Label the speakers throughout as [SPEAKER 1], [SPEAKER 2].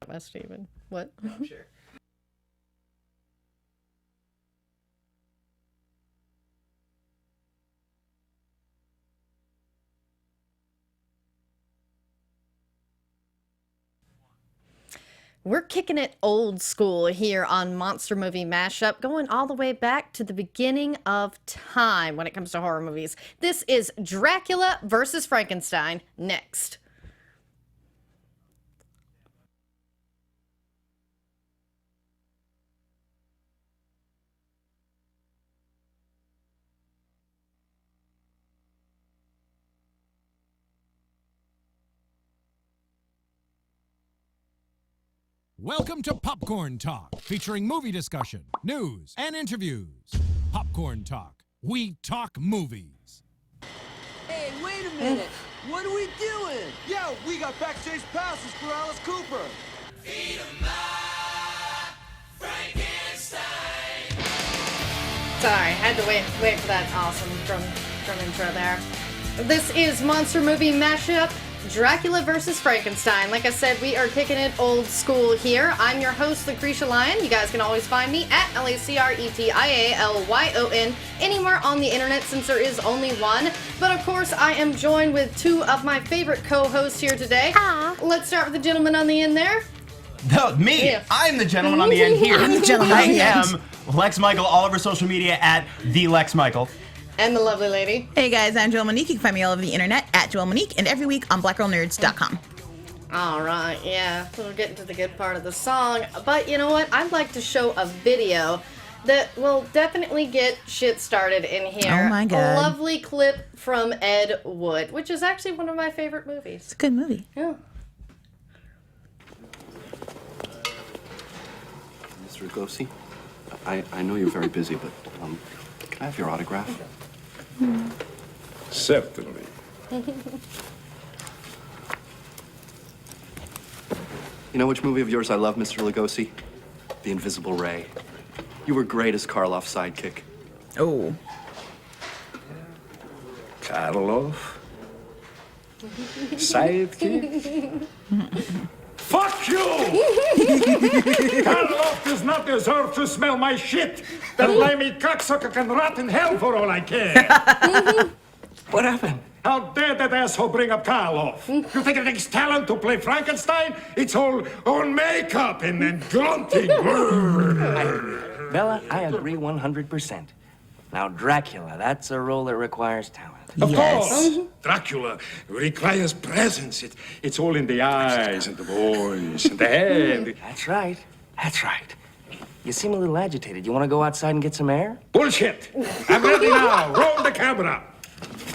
[SPEAKER 1] West even. What?
[SPEAKER 2] I'm sure.
[SPEAKER 1] We're kicking it old school here on Monster Movie Mashup, going all the way back to the beginning of time when it comes to horror movies. This is Dracula versus Frankenstein next.
[SPEAKER 3] Welcome to Popcorn Talk, featuring movie discussion, news, and interviews. Popcorn Talk. We talk movies.
[SPEAKER 4] Hey, wait a minute. What are we doing?
[SPEAKER 5] Yo, we got backstage passes for Alice Cooper.
[SPEAKER 6] Feed 'em up, Frankenstein.
[SPEAKER 1] Sorry, had to wait for that awesome drum intro there. This is Monster Movie Mashup, Dracula versus Frankenstein. Like I said, we are kicking it old school here. I'm your host, Lacretia Lyon. You guys can always find me at LACRETIALYON anywhere on the internet since there is only one. But of course, I am joined with two of my favorite co-hosts here today. Let's start with the gentleman on the end there.
[SPEAKER 2] No, me.
[SPEAKER 1] Yeah.
[SPEAKER 2] I'm the gentleman on the end here.
[SPEAKER 1] I'm the gentleman
[SPEAKER 2] I
[SPEAKER 1] on the end.
[SPEAKER 2] am Lex Michael, all over social media at the Lex Michael.
[SPEAKER 1] And the lovely lady.
[SPEAKER 7] Hey guys, I'm Joelle Monique. You can find me all over the internet at Joelle Monique and every week on blackgirlnerds.com.
[SPEAKER 1] All right, yeah, we're getting to the good part of the song. But you know what? I'd like to show a video that will definitely get shit started in here.
[SPEAKER 7] Oh my God.
[SPEAKER 1] A lovely clip from Ed Wood, which is actually one of my favorite movies.
[SPEAKER 7] It's a good movie.
[SPEAKER 1] Yeah.
[SPEAKER 8] Mr. Lugosi, I know you're very busy, but can I have your autograph?
[SPEAKER 5] Certainly.
[SPEAKER 8] You know which movie of yours I love, Mr. Lugosi? The Invisible Ray. You were great as Harloff's sidekick.
[SPEAKER 7] Oh.
[SPEAKER 5] Karloff. Sidekick. Fuck you! Karloff does not deserve to smell my shit. That limey cocksucker can rot in hell for all I care.
[SPEAKER 8] What happened?
[SPEAKER 5] How dare that asshole bring up Karloff? You think it takes talent to play Frankenstein? It's all makeup and grunting.
[SPEAKER 9] Bella, I agree 100%. Now, Dracula, that's a role that requires talent.
[SPEAKER 5] Of
[SPEAKER 7] Yes.
[SPEAKER 5] course. Dracula requires presence. It's all in the eyes and the voice and the head.
[SPEAKER 9] That's right. That's right. You seem a little agitated. You want to go outside and get some air?
[SPEAKER 5] Bullshit. I'm ready now. Roll the camera.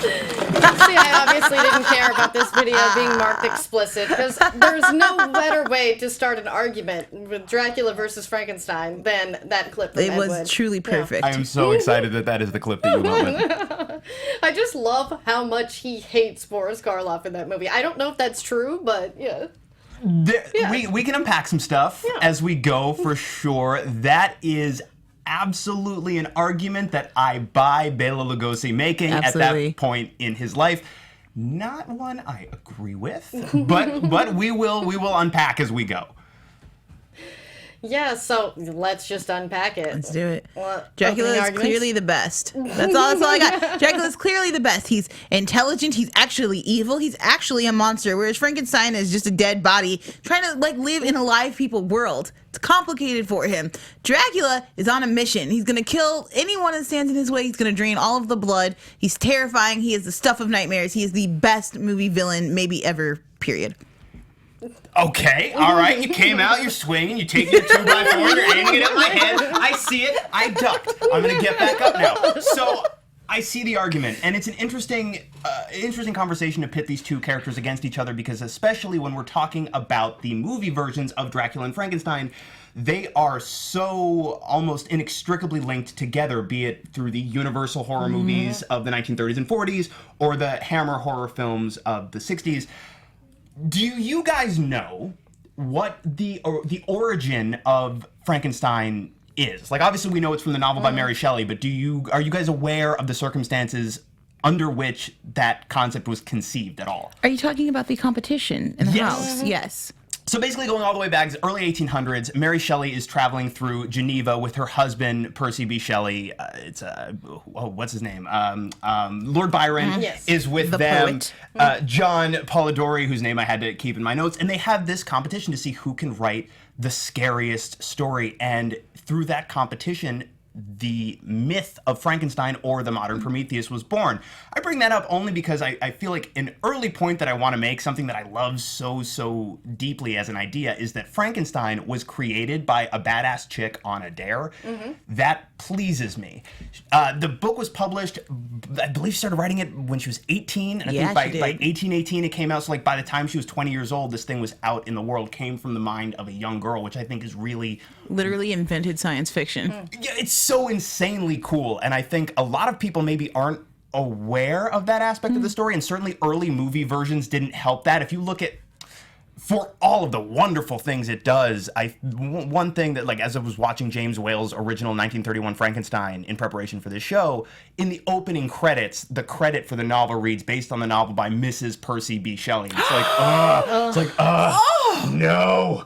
[SPEAKER 1] See, I obviously didn't care about this video being marked explicit because there's no better way to start an argument with Dracula versus Frankenstein than that clip from
[SPEAKER 7] It
[SPEAKER 1] Ed
[SPEAKER 7] was
[SPEAKER 1] Wood.
[SPEAKER 7] truly perfect.
[SPEAKER 2] I am so excited that is the clip that you went with.
[SPEAKER 1] I just love how much he hates Boris Karloff in that movie. I don't know if that's true, but yeah.
[SPEAKER 2] We can unpack some stuff as we go for sure. That is absolutely an argument that I buy Bela Lugosi making
[SPEAKER 7] Absolutely.
[SPEAKER 2] at that point in his life. Not one I agree with, but we will unpack as we go.
[SPEAKER 1] Yeah, so let's just unpack it.
[SPEAKER 7] Let's do it.
[SPEAKER 1] Well,
[SPEAKER 7] Dracula
[SPEAKER 1] opening
[SPEAKER 7] is
[SPEAKER 1] arguments?
[SPEAKER 7] clearly the best. That's all I got. Dracula is clearly the best. He's intelligent. He's actually evil. He's actually a monster. Whereas Frankenstein is just a dead body trying to live in a live people world. It's complicated for him. Dracula is on a mission. He's going to kill anyone that stands in his way. He's going to drain all of the blood. He's terrifying. He is the stuff of nightmares. He is the best movie villain maybe ever, period.
[SPEAKER 2] Okay, all right, you came out, you're swinging, you take your 2x4, you're aiming it at my head. I see it, I ducked. I'm gonna get back up now. So I see the argument, and it's an interesting conversation to pit these two characters against each other because especially when we're talking about the movie versions of Dracula and Frankenstein, they are so almost inextricably linked together, be it through the Universal horror movies of the 1930s and 40s or the Hammer horror films of the 60s. Do you guys know what the origin of Frankenstein is? Like, obviously, we know it's from the novel by Mary Shelley, but are you guys aware of the circumstances under which that concept was conceived at all?
[SPEAKER 7] Are you talking about the competition in the house? Yes.
[SPEAKER 2] So basically, going all the way back to the early 1800s, Mary Shelley is traveling through Geneva with her husband, Percy B. Shelley. What's his name? Lord Byron is with them. John Polidori, whose name I had to keep in my notes. And they have this competition to see who can write the scariest story. And through that competition, the myth of Frankenstein or the modern Prometheus was born. I bring that up only because I feel like an early point that I want to make, something that I love so deeply as an idea, is that Frankenstein was created by a badass chick on a dare. That pleases me. The book was published, I believe she started writing it when she was 18, and I think by 1818 it came out, so like by the time she was 20 years old, this thing was out in the world, came from the mind of a young girl, which I think is really...
[SPEAKER 7] Literally invented science fiction.
[SPEAKER 2] Yeah, it's so insanely cool, and I think a lot of people maybe aren't aware of that aspect of the story, and certainly early movie versions didn't help that. If you look at, for all of the wonderful things it does, one thing that, like, as I was watching James Whale's original 1931 Frankenstein in preparation for this show, in the opening credits, the credit for the novel reads, based on the novel by Mrs. Percy B. Shelley. It's like, no.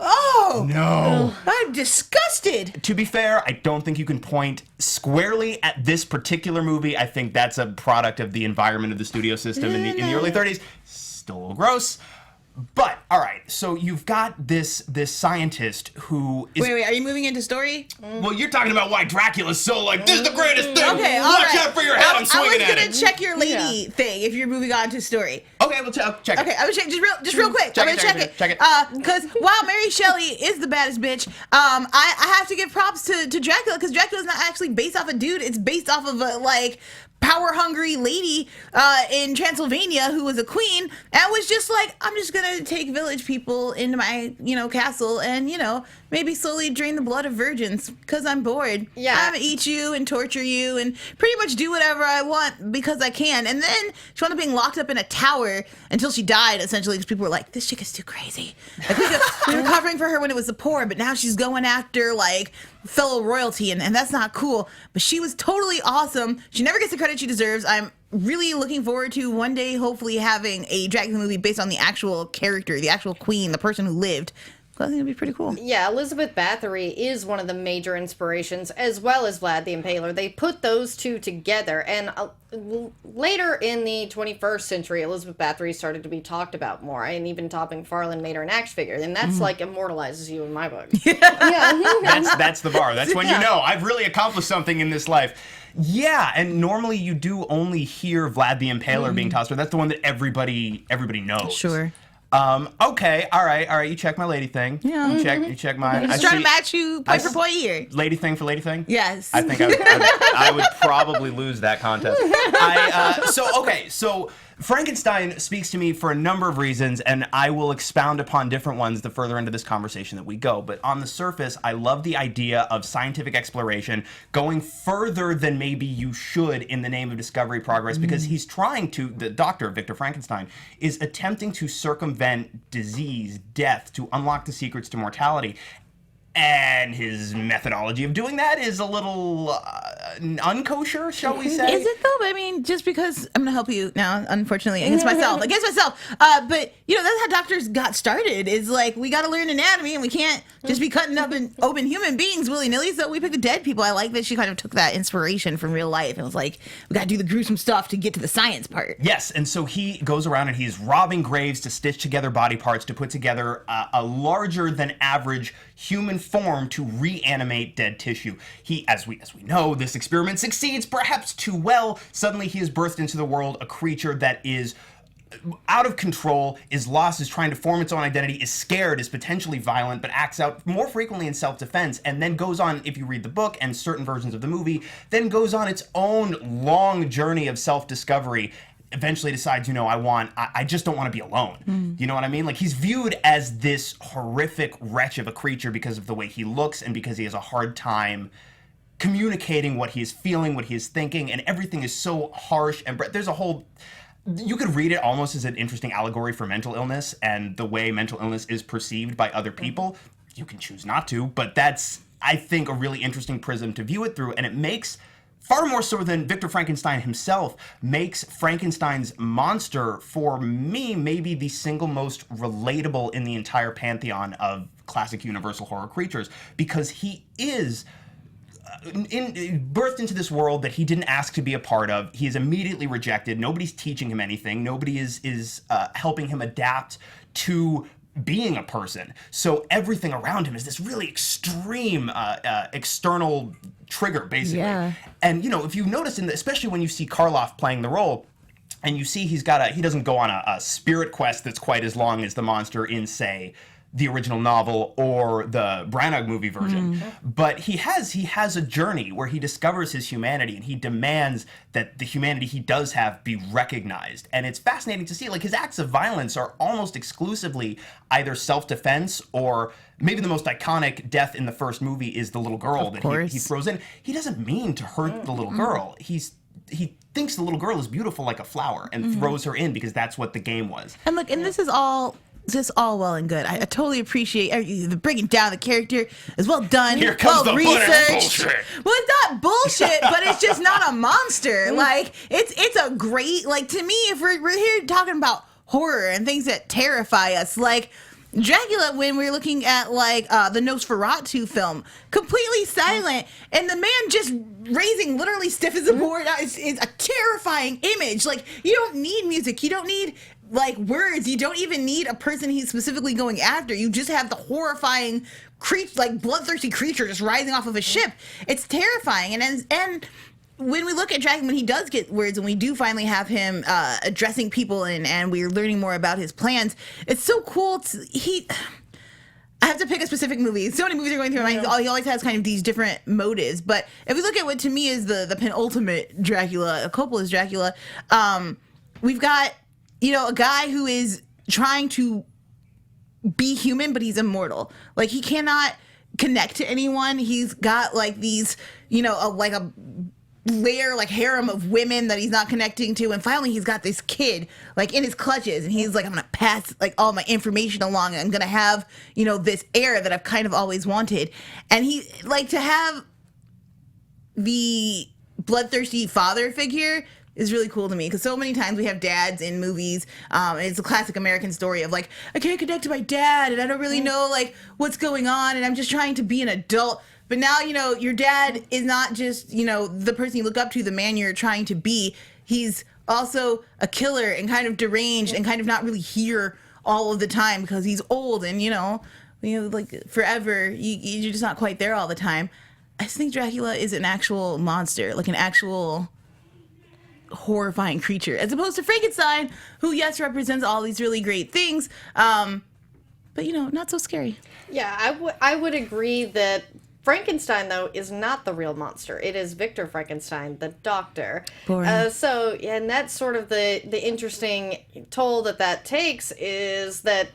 [SPEAKER 2] No.
[SPEAKER 7] I'm disgusted.
[SPEAKER 2] To be fair, I don't think you can point squarely at this particular movie. I think that's a product of the environment of the studio system in the early 30s. Still a little gross. But, all right, so you've got this scientist who is...
[SPEAKER 7] Wait, are you moving into story?
[SPEAKER 2] Well, you're talking about why Dracula's so like, this is the greatest thing!
[SPEAKER 7] Okay, all
[SPEAKER 2] Watch
[SPEAKER 7] right.
[SPEAKER 2] out for your head, I'm swinging at it!
[SPEAKER 7] I was gonna check your lady thing if you're moving on to story.
[SPEAKER 2] Okay, we'll check it.
[SPEAKER 7] Okay, I'm gonna check just real quick. I'm gonna check it.
[SPEAKER 2] Check it.
[SPEAKER 7] Because while Mary Shelley is the baddest bitch, I have to give props to Dracula, because Dracula's not actually based off a dude. It's based off of a, like, power-hungry lady in Transylvania who was a queen and was just like, I'm just gonna take village people into my, castle and, maybe slowly drain the blood of virgins because I'm bored.
[SPEAKER 1] Yeah.
[SPEAKER 7] I'm gonna eat you and torture you and pretty much do whatever I want because I can. And then she wound up being locked up in a tower until she died, essentially, because people were like, this chick is too crazy. Like, we were covering for her when it was the poor, but now she's going after, like, fellow royalty, and that's not cool. But she was totally awesome. She never gets the credit she deserves. I'm really looking forward to one day hopefully having a Dracula movie based on the actual character, the actual queen, the person who lived. I think it'd be pretty cool.
[SPEAKER 1] Yeah, Elizabeth Bathory is one of the major inspirations, as well as Vlad the Impaler. They put those two together, and later in the 21st century, Elizabeth Bathory started to be talked about more, and even Todd McFarlane made her an action figure, and that's like immortalizes you in my book.
[SPEAKER 2] That's the bar. That's when you know I've really accomplished something in this life. Yeah, and normally you do only hear Vlad the Impaler being tossed around. That's the one that everybody knows.
[SPEAKER 7] Sure.
[SPEAKER 2] Okay, all right. You check my lady thing.
[SPEAKER 7] Yeah.
[SPEAKER 2] You check my.
[SPEAKER 7] I'm just trying to match you point for point here.
[SPEAKER 2] Lady thing for lady thing.
[SPEAKER 7] Yes.
[SPEAKER 2] I think I would probably lose that contest. So Frankenstein speaks to me for a number of reasons, and I will expound upon different ones the further into this conversation that we go. But on the surface, I love the idea of scientific exploration going further than maybe you should in the name of discovery progress, because he's trying to, the doctor, Victor Frankenstein, is attempting to circumvent disease, death, to unlock the secrets to mortality. And his methodology of doing that is a little unkosher, shall we say?
[SPEAKER 7] Is it though? I mean, just because I'm going to help you now, unfortunately, against myself. But, that's how doctors got started, is like, we got to learn anatomy and we can't just be cutting up and open human beings willy-nilly. So we pick the dead people. I like that she kind of took that inspiration from real life and was like, we got to do the gruesome stuff to get to the science part.
[SPEAKER 2] Yes, and so he goes around and he's robbing graves to stitch together body parts to put together a larger than average human form to reanimate dead tissue. He, as we know, this experiment succeeds perhaps too well. Suddenly he has birthed into the world a creature that is out of control, is lost, is trying to form its own identity, is scared, is potentially violent, but acts out more frequently in self-defense, and then goes on, if you read the book and certain versions of the movie, then goes on its own long journey of self-discovery. Eventually decides, I just don't want to be alone. You know what I mean? Like, he's viewed as this horrific wretch of a creature because of the way he looks and because he has a hard time communicating what he is feeling, what he is thinking, and everything is so harsh. And there's a whole... You could read it almost as an interesting allegory for mental illness and the way mental illness is perceived by other people. You can choose not to, but that's, I think, a really interesting prism to view it through, and it makes far more so than Victor Frankenstein himself, makes Frankenstein's monster, for me, maybe the single most relatable in the entire pantheon of classic universal horror creatures, because he is birthed into this world that he didn't ask to be a part of. He is immediately rejected. Nobody's teaching him anything. Nobody is helping him adapt to being a person. So everything around him is this really extreme external trigger, basically.
[SPEAKER 7] Yeah.
[SPEAKER 2] And if you notice, especially when you see Harloff playing the role, and you see he doesn't go on a spirit quest that's quite as long as the monster in, say, the original novel or the Branagh movie version, but he has a journey where he discovers his humanity, and he demands that the humanity he does have be recognized. And it's fascinating to see, like, his acts of violence are almost exclusively either self-defense, or maybe the most iconic death in the first movie is the little girl that he throws in. He doesn't mean to hurt the little girl. He thinks the little girl is beautiful like a flower and throws her in because that's what the game was.
[SPEAKER 7] And look, and this is all well and good. I totally appreciate the breaking down the character is well done.
[SPEAKER 2] Here comes
[SPEAKER 7] well
[SPEAKER 2] the
[SPEAKER 7] researched.
[SPEAKER 2] bullshit.
[SPEAKER 7] Well, it's not bullshit, but it's just not a monster. Like it's a great, like, to me, if we're here talking about horror and things that terrify us, like Dracula, when we're looking at like the Nosferatu film, completely silent, and the man just raising literally stiff as a board is a terrifying image. Like, you don't need music, you don't need like words, you don't even need a person he's specifically going after. You just have the horrifying like bloodthirsty creature just rising off of a ship. It's terrifying, and when we look at Dracula, when he does get words, and we do finally have him addressing people, and we're learning more about his plans, it's so cool. I have to pick a specific movie. So many movies are going through my mind. He always has kind of these different motives. But if we look at what to me is the penultimate Dracula, Coppola's Dracula, we've got, a guy who is trying to be human, but he's immortal. Like, he cannot connect to anyone. He's got like these, like a layer, like harem of women that he's not connecting to, and finally he's got this kid like in his clutches, and he's like, I'm gonna pass like all my information along, and I'm gonna have this heir that I've kind of always wanted. And he, like, to have the bloodthirsty father figure is really cool to me, because so many times we have dads in movies, and it's a classic American story of like, I can't connect to my dad, and I don't really know like what's going on, and I'm just trying to be an adult. But now, your dad is not just, the person you look up to, the man you're trying to be. He's also a killer and kind of deranged and kind of not really here all of the time because he's old and, like forever, you're just not quite there all the time. I just think Dracula is an actual monster, like an actual horrifying creature, as opposed to Frankenstein, who, yes, represents all these really great things, but, not so scary.
[SPEAKER 1] Yeah, I would agree that Frankenstein, though, is not the real monster. It is Victor Frankenstein, the doctor. And that's sort of the interesting toll that takes, is that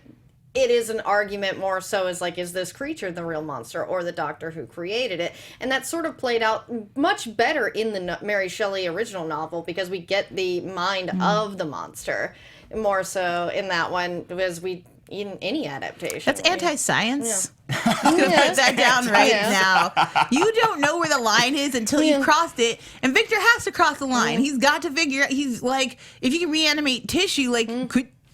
[SPEAKER 1] it is an argument more so as like, is this creature the real monster or the doctor who created it? And that sort of played out much better in the Mary Shelley original novel, because we get the mind of the monster more so in that one, as we in any adaptation.
[SPEAKER 7] That's anti-science. Yeah. I'm going to put that down right now. You don't know where the line is until you've crossed it. And Victor has to cross the line. He's got to figure out, he's like, if you can reanimate tissue, like,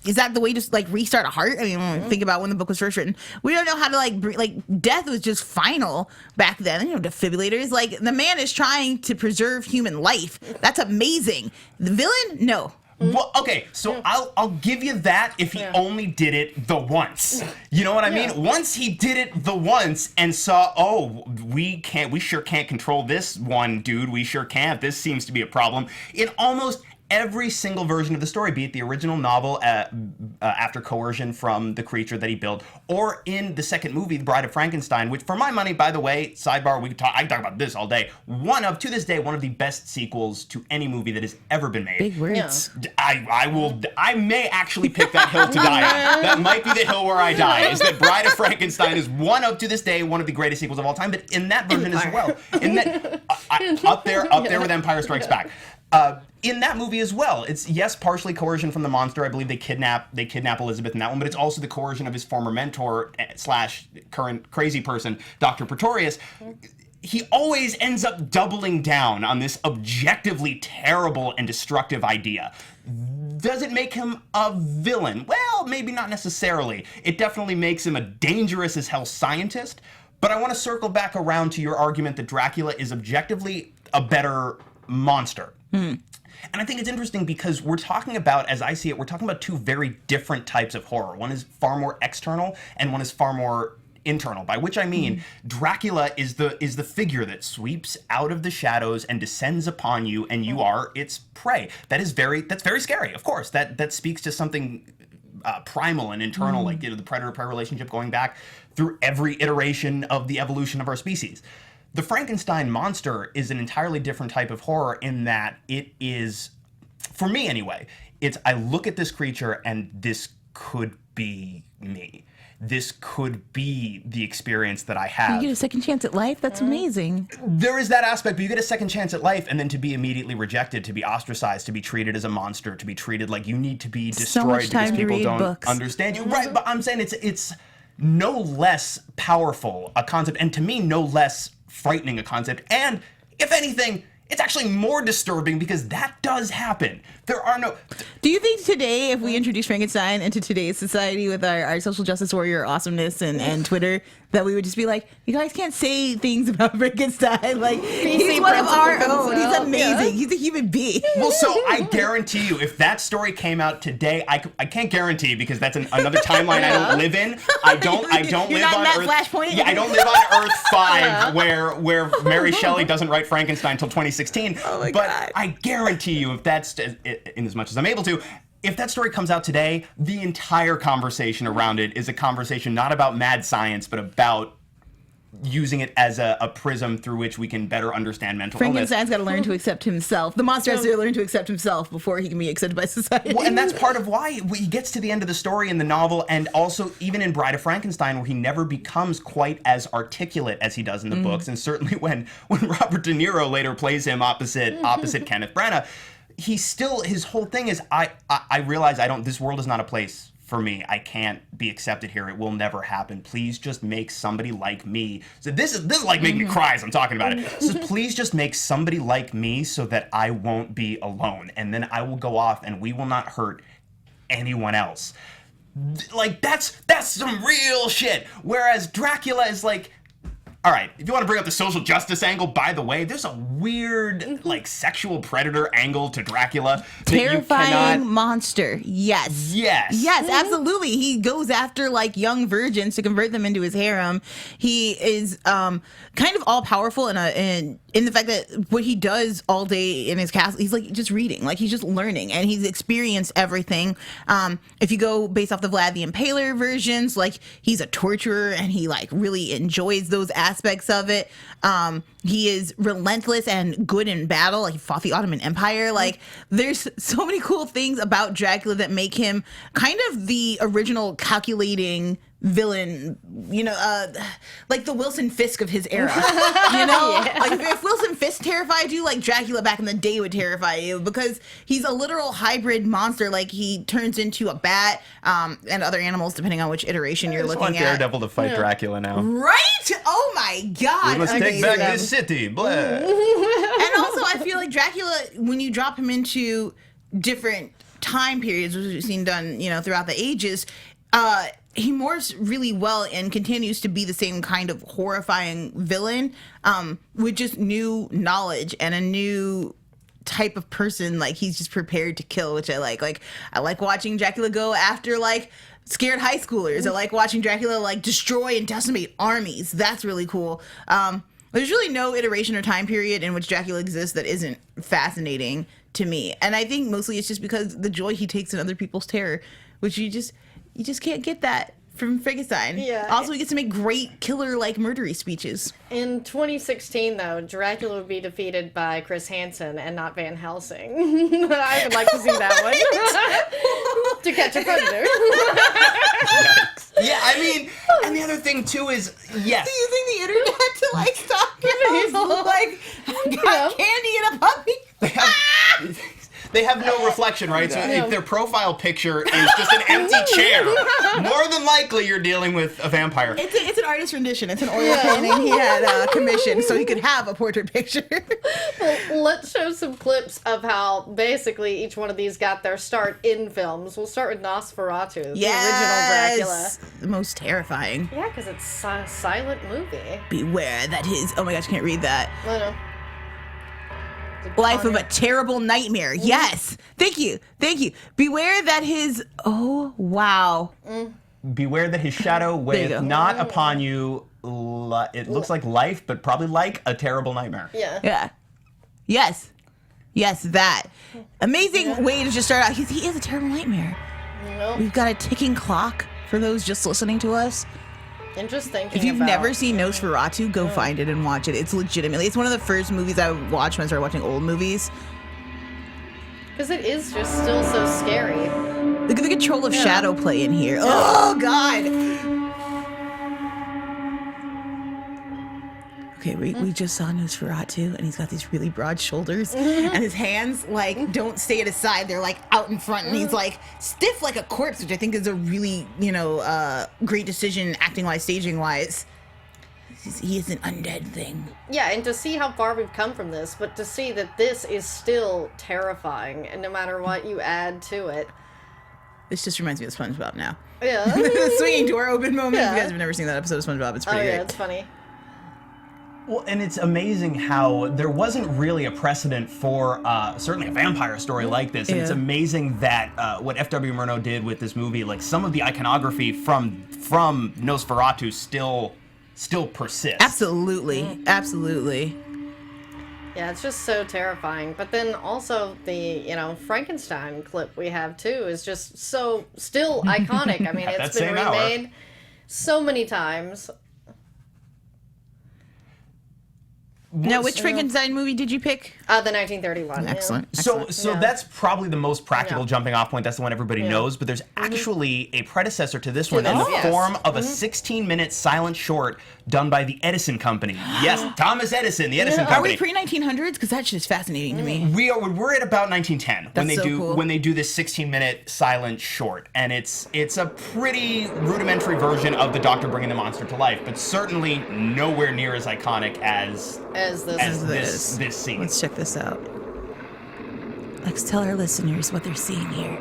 [SPEAKER 7] is that the way to like restart a heart? I mean, think about when the book was first written. We don't know how to like death was just final back then. Defibrillators. Like, the man is trying to preserve human life. That's amazing. The villain? No.
[SPEAKER 2] Well, okay, so I'll give you that if he only did it the once. You know what I mean? Once he did it the once and saw, we sure can't control this one, dude. We sure can't. This seems to be a problem. In almost every single version of the story, be it the original novel after coercion from the creature that he built, or in the second movie, The Bride of Frankenstein, which, for my money, by the way, sidebar, I can talk about this all day, to this day, one of the best sequels to any movie that has ever been made.
[SPEAKER 7] Big words.
[SPEAKER 2] I may actually pick that hill to die on. That might be the hill where I die, is that Bride of Frankenstein is to this day, one of the greatest sequels of all time, but in that version as well. In that, up there with Empire Strikes Back. In that movie as well, it's, yes, partially coercion from the monster. I believe they kidnap Elizabeth in that one, but it's also the coercion of his former mentor / current crazy person, Dr. Pretorius. he always ends up doubling down on this objectively terrible and destructive idea. Does it make him a villain? Well, maybe not necessarily. It definitely makes him a dangerous as hell scientist, but I want to circle back around to your argument that Dracula is objectively a better monster. And I think it's interesting because we're talking about, as I see it, we're talking about two very different types of horror. One is far more external and one is far more internal, by which I mean Dracula is the figure that sweeps out of the shadows and descends upon you, and you are its prey. That's very scary, of course. That speaks to something primal and internal, like the predator-prey relationship going back through every iteration of the evolution of our species. The Frankenstein monster is an entirely different type of horror in that it is, for me anyway, I look at this creature and this could be me. This could be the experience that I have.
[SPEAKER 7] You get a second chance at life? That's amazing.
[SPEAKER 2] There is that aspect, but you get a second chance at life, and then to be immediately rejected, to be ostracized, to be treated as a monster, to be treated like you need to be destroyed because people don't understand you. Right, but I'm saying it's no less powerful a concept, and to me, no less frightening a concept. And if anything, it's actually more disturbing because that does happen. There are no...
[SPEAKER 7] Do you think today, if we introduce Frankenstein into today's society with our social justice warrior awesomeness and Twitter, that we would just be like, you guys can't say things about Frankenstein. Like, he's one of our own. He's amazing. Yeah. He's a human being.
[SPEAKER 2] Well, so I guarantee you, if that story came out today, I can't guarantee because that's another timeline I don't live in. I don't
[SPEAKER 7] You're
[SPEAKER 2] live
[SPEAKER 7] not
[SPEAKER 2] on
[SPEAKER 7] in that
[SPEAKER 2] Earth.
[SPEAKER 7] Flashpoint?
[SPEAKER 2] Yeah, I don't live on Earth 5 where Mary Shelley doesn't write Frankenstein until 2016.
[SPEAKER 7] Oh my
[SPEAKER 2] but
[SPEAKER 7] God.
[SPEAKER 2] I guarantee you, if that's in as much as I'm able to, if that story comes out today, the entire conversation around it is a conversation not about mad science, but about using it as a prism through which we can better understand mental illness.
[SPEAKER 7] Frankenstein's got to learn to accept himself. The monster has to learn to accept himself before he can be accepted by society.
[SPEAKER 2] Well, and that's part of why he gets to the end of the story in the novel, and also even in Bride of Frankenstein, where he never becomes quite as articulate as he does in the books, and certainly when Robert De Niro later plays him opposite Kenneth Branagh, his whole thing is, I realize this world is not a place for me. I can't be accepted here. It will never happen. Please just make somebody like me. So this is like making me cry as I'm talking about it. So please just make somebody like me so that I won't be alone. And then I will go off and we will not hurt anyone else. Like, that's some real shit. Whereas Dracula is like, all right, if you want to bring up the social justice angle, by the way, there's a weird, like, sexual predator angle to Dracula.
[SPEAKER 7] Terrifying monster. Yes.
[SPEAKER 2] Yes,
[SPEAKER 7] absolutely. He goes after, like, young virgins to convert them into his harem. He is kind of all-powerful in the fact that what he does all day in his castle, he's, like, just reading. Like, he's just learning, and he's experienced everything. If you go based off the Vlad the Impaler versions, like, he's a torturer, and he, like, really enjoys those aspects of it. He is relentless and good in battle. Like, he fought the Ottoman Empire. Like, there's so many cool things about Dracula that make him kind of the original calculating villain, like the Wilson Fisk of his era. Like if Wilson Fisk terrified you, like Dracula back in the day would terrify you, because he's a literal hybrid monster. Like, he turns into a bat and other animals depending on which iteration you're looking
[SPEAKER 2] want
[SPEAKER 7] at.
[SPEAKER 2] Daredevil to fight Dracula now.
[SPEAKER 7] Right? Oh my God!
[SPEAKER 2] We must take back this city. Blah.
[SPEAKER 7] And also, I feel like Dracula, when you drop him into different time periods, which we've seen done, throughout the ages, he morphs really well and continues to be the same kind of horrifying villain, with just new knowledge and a new type of person. Like, he's just prepared to kill, which I like. Like, I like watching Dracula go after, like, scared high schoolers. I like watching Dracula, like, destroy and decimate armies. That's really cool. There's really no iteration or time period in which Dracula exists that isn't fascinating to me. And I think mostly it's just because the joy he takes in other people's terror, which you just can't get that from Frankenstein.
[SPEAKER 1] Yeah.
[SPEAKER 7] Also, he gets to make great killer, like, murdery speeches.
[SPEAKER 1] In 2016, though, Dracula would be defeated by Chris Hansen and not Van Helsing. I would like to see that one. To Catch a Predator.
[SPEAKER 2] Yeah, I mean, and the other thing, too, is, yes.
[SPEAKER 7] Using the internet to, like, stalk girls. Like, got candy and a puppy.
[SPEAKER 2] They have no reflection, right? So if their profile picture is just an empty chair, more than likely you're dealing with a vampire.
[SPEAKER 7] It's an an artist rendition. It's an oil painting he had commissioned so he could have a portrait picture.
[SPEAKER 1] Well, let's show some clips of how basically each one of these got their start in films. We'll start with Nosferatu, the original Dracula.
[SPEAKER 7] The most terrifying.
[SPEAKER 1] Yeah, because it's a silent movie.
[SPEAKER 7] Beware that his... Oh my gosh, can't read that.
[SPEAKER 1] I know.
[SPEAKER 7] Life of a terrible nightmare. Yes. Thank you. Thank you. Beware that his... Oh, wow.
[SPEAKER 2] Beware that his shadow weigheth not upon you. It looks like life, but probably like a terrible nightmare.
[SPEAKER 1] Yeah.
[SPEAKER 7] Yeah. Yes. Yes, that. Amazing way to just start out. He is a terrible nightmare.
[SPEAKER 1] Nope.
[SPEAKER 7] We've got a ticking clock for those just listening to us.
[SPEAKER 1] Interesting.
[SPEAKER 7] If you've never seen Nosferatu, go find it and watch it. It's legitimately, it's one of the first movies I watched when I started watching old movies.
[SPEAKER 1] Because it is just still so scary.
[SPEAKER 7] Look at the control of shadow play in here. Oh, God. Okay, we just saw Nosferatu, and he's got these really broad shoulders, and his hands, like, don't stay at his side. They're, like, out in front, and he's, like, stiff like a corpse, which I think is a really, great decision acting-wise, staging-wise. He is an undead thing.
[SPEAKER 1] Yeah, and to see how far we've come from this, but to see that this is still terrifying, and no matter what you add to it.
[SPEAKER 7] This just reminds me of SpongeBob now.
[SPEAKER 1] Yeah.
[SPEAKER 7] The swinging door open moment.
[SPEAKER 1] Yeah.
[SPEAKER 7] If you guys have never seen that episode of SpongeBob, it's pretty great.
[SPEAKER 1] It's funny.
[SPEAKER 2] Well, and it's amazing how there wasn't really a precedent for certainly a vampire story like this. And it's amazing that what F.W. Murnau did with this movie, like some of the iconography from Nosferatu still persists.
[SPEAKER 7] Absolutely. Absolutely.
[SPEAKER 1] Yeah, it's just so terrifying. But then also the, Frankenstein clip we have too is just so still iconic. I mean, it's been remade so many times.
[SPEAKER 7] Now, which Frankenstein movie did you pick?
[SPEAKER 1] The 1931.
[SPEAKER 7] Excellent.
[SPEAKER 1] Yeah.
[SPEAKER 2] So that's probably the most practical jumping off point. That's the one everybody knows. But there's actually a predecessor to this one in the form of a 16-minute silent short done by the Edison Company. Yes, Thomas Edison, the Edison
[SPEAKER 7] Are
[SPEAKER 2] Company.
[SPEAKER 7] we pre-1900s? Because that shit is fascinating to me.
[SPEAKER 2] We're at about 1910
[SPEAKER 7] That's
[SPEAKER 2] when they do this 16-minute silent short, and it's a pretty rudimentary version of the Doctor bringing the monster to life, but certainly nowhere near as iconic as this scene.
[SPEAKER 7] Let's check this out. Let's tell our listeners what they're seeing here.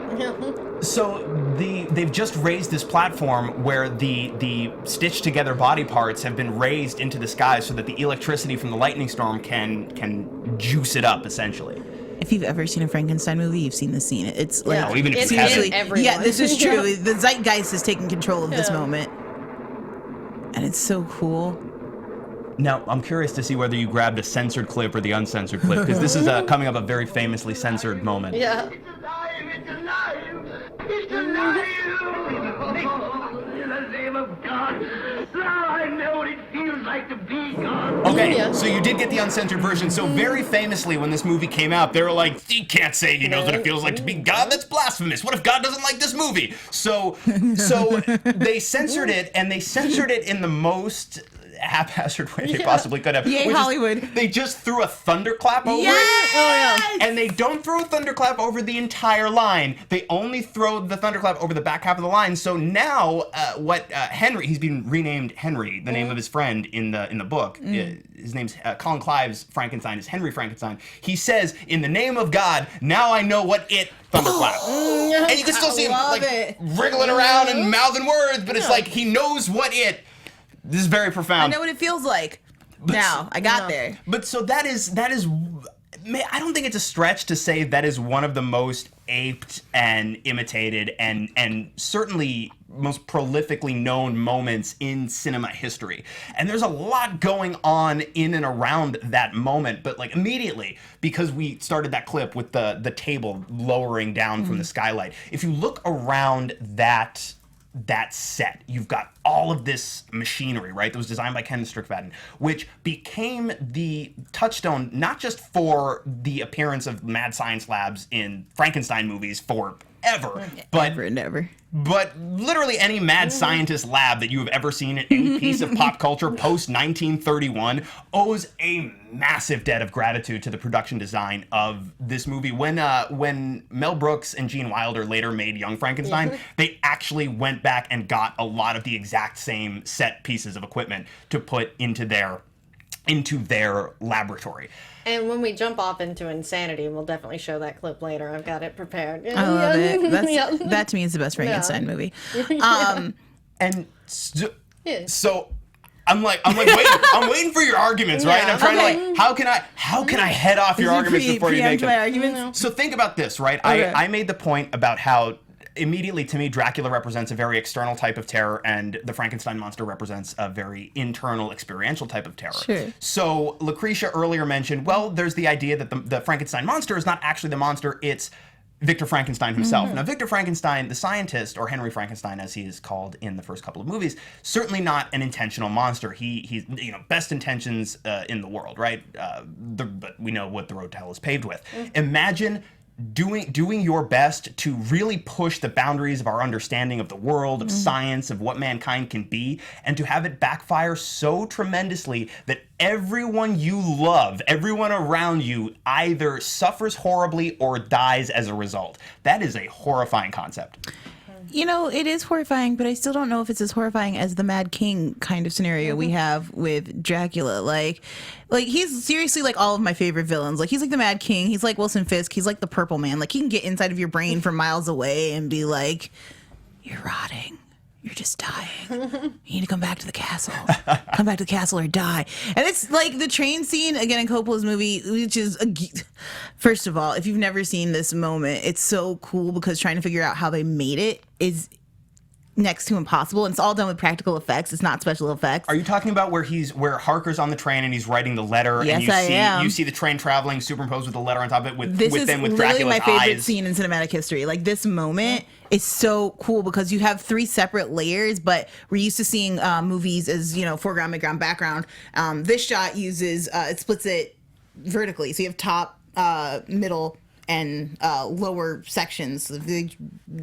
[SPEAKER 2] So they've just raised this platform where the stitched together body parts have been raised into the sky so that the electricity from the lightning storm can juice it up, essentially.
[SPEAKER 7] If you've ever seen a Frankenstein movie, you've seen this scene. It's like
[SPEAKER 2] Oh, even if
[SPEAKER 1] it's
[SPEAKER 2] you haven't.
[SPEAKER 1] everyone.
[SPEAKER 7] Yeah, this is true. The zeitgeist is taking control of this moment, and it's so cool.
[SPEAKER 2] Now, I'm curious to see whether you grabbed a censored clip or the uncensored clip, because this is coming up a very famously censored moment.
[SPEAKER 1] Yeah.
[SPEAKER 6] It's alive! It's alive! In the name of God, now I know what it feels like to be God.
[SPEAKER 2] Okay, so you did get the uncensored version. So very famously, when this movie came out, they were like, he can't say he knows what it feels like to be God. That's blasphemous. What if God doesn't like this movie? So they censored it, and they censored it in the most haphazard way they possibly could have.
[SPEAKER 7] Yay, Hollywood.
[SPEAKER 2] They just threw a thunderclap over it.
[SPEAKER 1] Oh, yeah.
[SPEAKER 2] And they don't throw a thunderclap over the entire line. They only throw the thunderclap over the back half of the line. So now, Henry, he's been renamed Henry, the name of his friend in the book. His name's Colin Clive's Frankenstein is Henry Frankenstein. He says, "In the name of God, now I know what it thunderclap." And you can still see him wriggling around and mouthing words, but it's like he knows what it. This is very profound.
[SPEAKER 7] I know what it feels like. Now, I got there.
[SPEAKER 2] But so that is. I don't think it's a stretch to say that is one of the most aped and imitated and certainly most prolifically known moments in cinema history. And there's a lot going on in and around that moment, but like immediately, because we started that clip with the table lowering down from the skylight, if you look around that set, you've got all of this machinery, right, that was designed by Ken Strickfaden, which became the touchstone not just for the appearance of mad science labs in Frankenstein movies for ever. But
[SPEAKER 7] Ever and ever.
[SPEAKER 2] But literally any mad scientist lab that you have ever seen in any piece of pop culture post 1931 owes a massive debt of gratitude to the production design of this movie. When Mel Brooks and Gene Wilder later made Young Frankenstein, they actually went back and got a lot of the exact same set pieces of equipment to put into their laboratory.
[SPEAKER 1] And when we jump off into insanity, we'll definitely show that clip later. I've got it prepared.
[SPEAKER 7] I love it.
[SPEAKER 1] Yeah.
[SPEAKER 7] That to me is the best Frankenstein movie.
[SPEAKER 2] And so I'm waiting for your arguments, right? And I'm trying to like, how can I head off your arguments before you make them?
[SPEAKER 7] my arguments?
[SPEAKER 2] So think about this, right?
[SPEAKER 7] Okay.
[SPEAKER 2] I made the point about how immediately to me Dracula represents a very external type of terror, and the Frankenstein monster represents a very internal experiential type of terror.
[SPEAKER 7] Sure.
[SPEAKER 2] So Lacretia earlier mentioned, well, there's the idea that the Frankenstein monster is not actually the monster, it's Victor Frankenstein himself. Now, Victor Frankenstein, the scientist, or Henry Frankenstein as he is called in the first couple of movies, certainly not an intentional monster. He's best intentions in the world, right? But we know what the road to hell is paved with. Imagine doing your best to really push the boundaries of our understanding of the world, of science, of what mankind can be, and to have it backfire so tremendously that everyone you love, everyone around you, either suffers horribly or dies as a result. That is a horrifying concept.
[SPEAKER 7] You know, it is horrifying, but I still don't know if it's as horrifying as the Mad King kind of scenario we have with Dracula. Like he's seriously like all of my favorite villains. Like he's like the Mad King. He's like Wilson Fisk. He's like the Purple Man. Like he can get inside of your brain from miles away and be like, "You're rotting. You're just dying. You need to come back to the castle. Come back to the castle or die." And it's like the train scene again in Coppola's movie, which is first of all, if you've never seen this moment, it's so cool because trying to figure out how they made it is next to impossible, and it's all done with practical effects. It's not special effects.
[SPEAKER 2] Are you talking about where Harker's on the train and he's writing the letter?
[SPEAKER 7] Yes,
[SPEAKER 2] and you see the train traveling superimposed with the letter on top of it with
[SPEAKER 7] This is literally
[SPEAKER 2] Dracula's
[SPEAKER 7] my favorite
[SPEAKER 2] eyes.
[SPEAKER 7] scene in cinematic history. Like this moment is so cool because you have three separate layers, but we're used to seeing movies as foreground, midground, background. This shot uses it splits it vertically, so you have top, middle, and lower sections. So they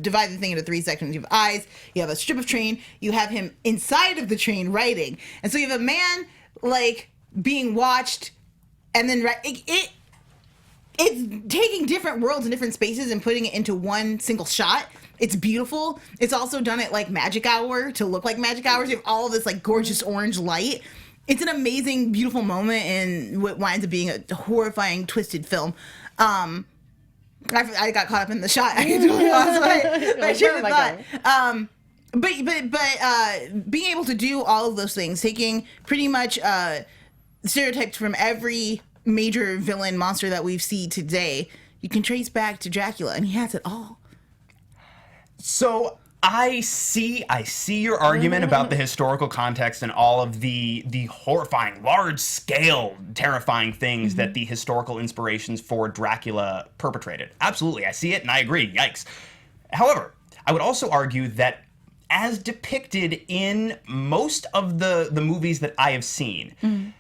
[SPEAKER 7] divide the thing into three sections. You have eyes, you have a strip of train, you have him inside of the train writing. And so you have a man like being watched, and then it's taking different worlds and different spaces and putting it into one single shot. It's beautiful. It's also done at like magic hour to look like magic hours. You have all of this like gorgeous orange light. It's an amazing, beautiful moment in what winds up being a horrifying, twisted film. I got caught up in the shot. I totally lost my train of thought. But being able to do all of those things, taking pretty much stereotypes from every major villain monster that we've seen today, you can trace back to Dracula, and he has it all.
[SPEAKER 2] So I see your argument about the historical context and all of the horrifying, large-scale, terrifying things that the historical inspirations for Dracula perpetrated. Absolutely, I see it and I agree. Yikes. However, I would also argue that as depicted in most of the movies that I have seen,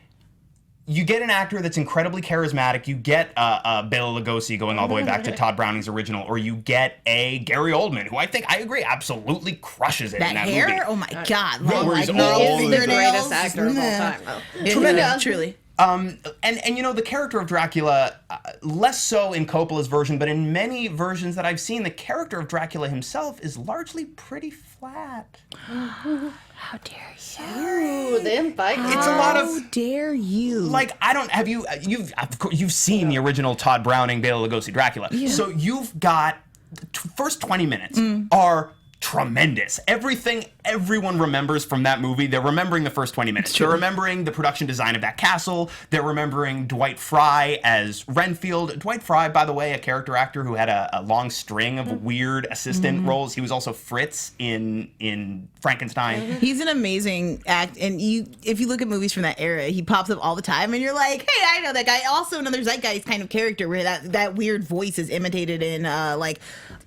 [SPEAKER 2] you get an actor that's incredibly charismatic. You get Bela Lugosi going all the way back to Todd Browning's original, or you get a Gary Oldman, who I agree, absolutely crushes it in that
[SPEAKER 7] hair?
[SPEAKER 2] movie.
[SPEAKER 7] Oh my God.
[SPEAKER 2] Where he's
[SPEAKER 1] He's the greatest actor of all time, though.
[SPEAKER 7] Tremendous, truly.
[SPEAKER 2] And the character of Dracula, less so in Coppola's version, but in many versions that I've seen, the character of Dracula himself is largely pretty flat.
[SPEAKER 7] How dare you?
[SPEAKER 1] Ooh, them fight.
[SPEAKER 2] It's a lot of.
[SPEAKER 7] How dare you?
[SPEAKER 2] Like, you've seen the original Todd Browning, Bela Lugosi Dracula. Yeah. So you've got first 20 minutes are tremendous. Everything everyone remembers from that movie, they're remembering the first 20 minutes. They're remembering the production design of that castle. They're remembering Dwight Fry as Renfield. Dwight Fry, by the way, a character actor who had a long string of weird assistant roles. He was also Fritz in Frankenstein.
[SPEAKER 7] He's an amazing act, and if you look at movies from that era, he pops up all the time, and you're like, hey, I know that guy. Also, another Zeitgeist kind of character where that weird voice is imitated in like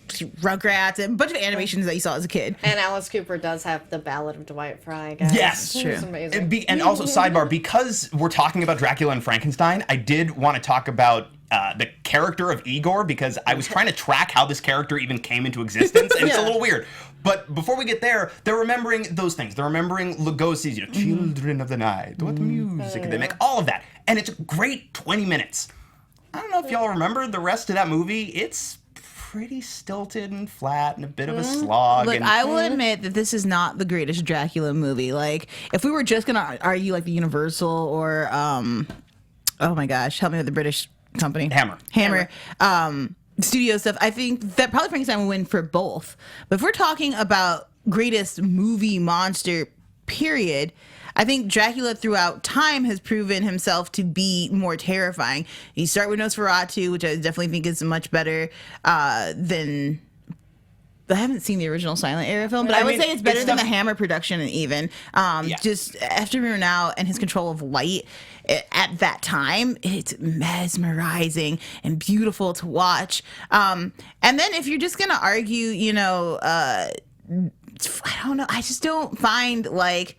[SPEAKER 7] Rugrats and a bunch of animations that you saw as a kid.
[SPEAKER 1] And Alice Cooper does have the Ballad of Dwight Fry, guys.
[SPEAKER 2] Yes,
[SPEAKER 1] it's amazing.
[SPEAKER 2] And also, sidebar, because we're talking about Dracula and Frankenstein, I did want to talk about the character of Igor, because I was trying to track how this character even came into existence, and it's a little weird. But before we get there, they're remembering those things. They're remembering Lugosi's, Children of the Night, what music they make, all of that. And it's a great 20 minutes. I don't know if y'all remember the rest of that movie. It's pretty stilted and flat and a bit of a slog.
[SPEAKER 7] Look, I will admit that this is not the greatest Dracula movie. Like, if we were just gonna argue like the Universal or oh my gosh, help me with the British company. Hammer. Studio stuff, I think that probably Frankenstein will win for both. But if we're talking about greatest movie monster, period, I think Dracula throughout time has proven himself to be more terrifying. You start with Nosferatu, which I definitely think is much better than... I haven't seen the original silent era film, but I would say it's better than the Hammer production, and even just After Mirror Now and his control of light at that time, it's mesmerizing and beautiful to watch. And then if you're just gonna argue, I don't know, I just don't find like.